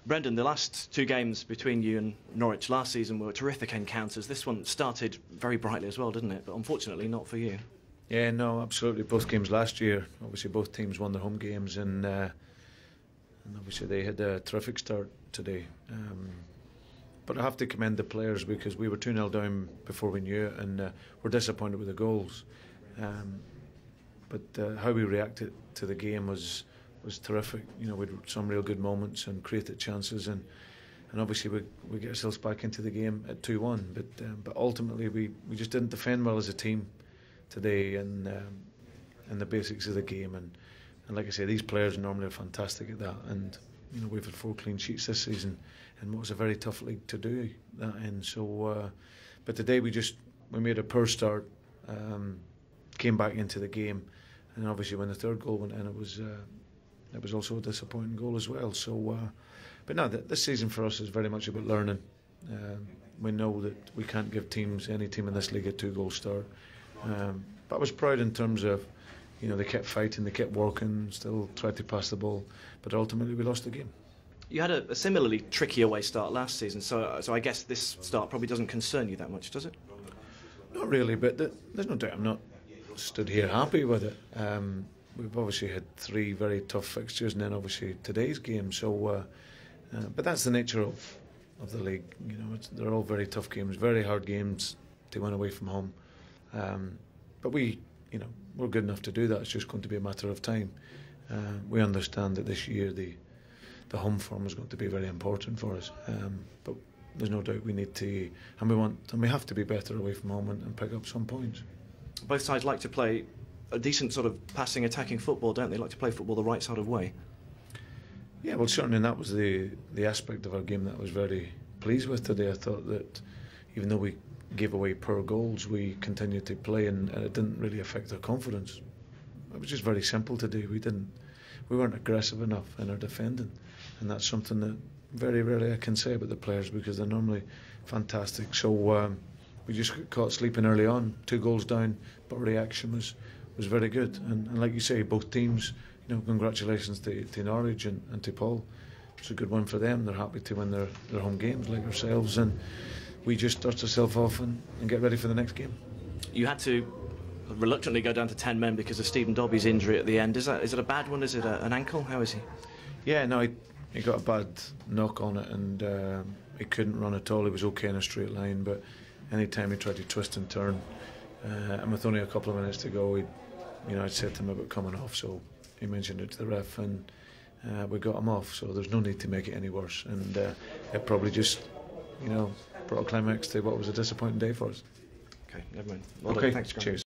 Brendan, the last two games between you and Norwich last season were terrific encounters. This one started very brightly as well, didn't it? But unfortunately not for you. Yeah, no, absolutely. Both games last year, obviously both teams won their home games, and obviously they had a terrific start today. But I have to commend the players, because we were 2-0 down before we knew it, and we're disappointed with the goals. But how we reacted to the game was terrific. You know, we had some real good moments and created chances, and obviously we get ourselves back into the game at 2-1. But ultimately we just didn't defend well as a team today, and the basics of the game. And like I say, these players normally are fantastic at that. And you know, we've had 4 clean sheets this season, and what was a very tough league to do that in. So, but today we made a poor start, came back into the game, and obviously when the third goal went in, it was also a disappointing goal as well. So, but no, this season for us is very much about learning. We know that we can't give any team in this league a 2-goal start. But I was proud in terms of, you know, they kept fighting, they kept working, still tried to pass the ball, but ultimately we lost the game. You had a similarly tricky away start last season, so I guess this start probably doesn't concern you that much, does it? Not really, but there's no doubt I'm not stood here happy with it. We've obviously had 3 very tough fixtures, and then obviously today's game. So, but that's the nature of the league. You know, they're all very tough games, very hard games to win away from home. But we're good enough to do that. It's just going to be a matter of time. We understand that this year the home form is going to be very important for us. But there's no doubt we need to, and we have to be better away from home and pick up some points. Both sides like to play a decent sort of passing, attacking football, don't they? Like to play football the right side of way. Yeah, well, certainly that was the aspect of our game that I was very pleased with today. I thought that even though we gave away poor goals, we continued to play, and it didn't really affect our confidence. It was just very simple today. We weren't aggressive enough in our defending, and that's something that very rarely I can say about the players, because they're normally fantastic. So we just got caught sleeping early on, 2 goals down, but reaction was very good. And like you say, both teams, you know, congratulations to Norwich and to Paul. It's a good one for them. They're happy to win their home games like ourselves, and we just dust ourselves off and get ready for the next game. You had to reluctantly go down to 10 men because of Stephen Dobbie's injury at the end. Is it a bad one? Is it an ankle? How is he? Yeah, no, he got a bad knock on it, and he couldn't run at all. He was okay in a straight line, but any time he tried to twist and turn, and with only a couple of minutes to go, I'd said to him about coming off, so he mentioned it to the ref, and we got him off. So there's no need to make it any worse, and it probably just, brought a climax to what was a disappointing day for us. Okay, never mind. Well okay, done. Thanks, cheers.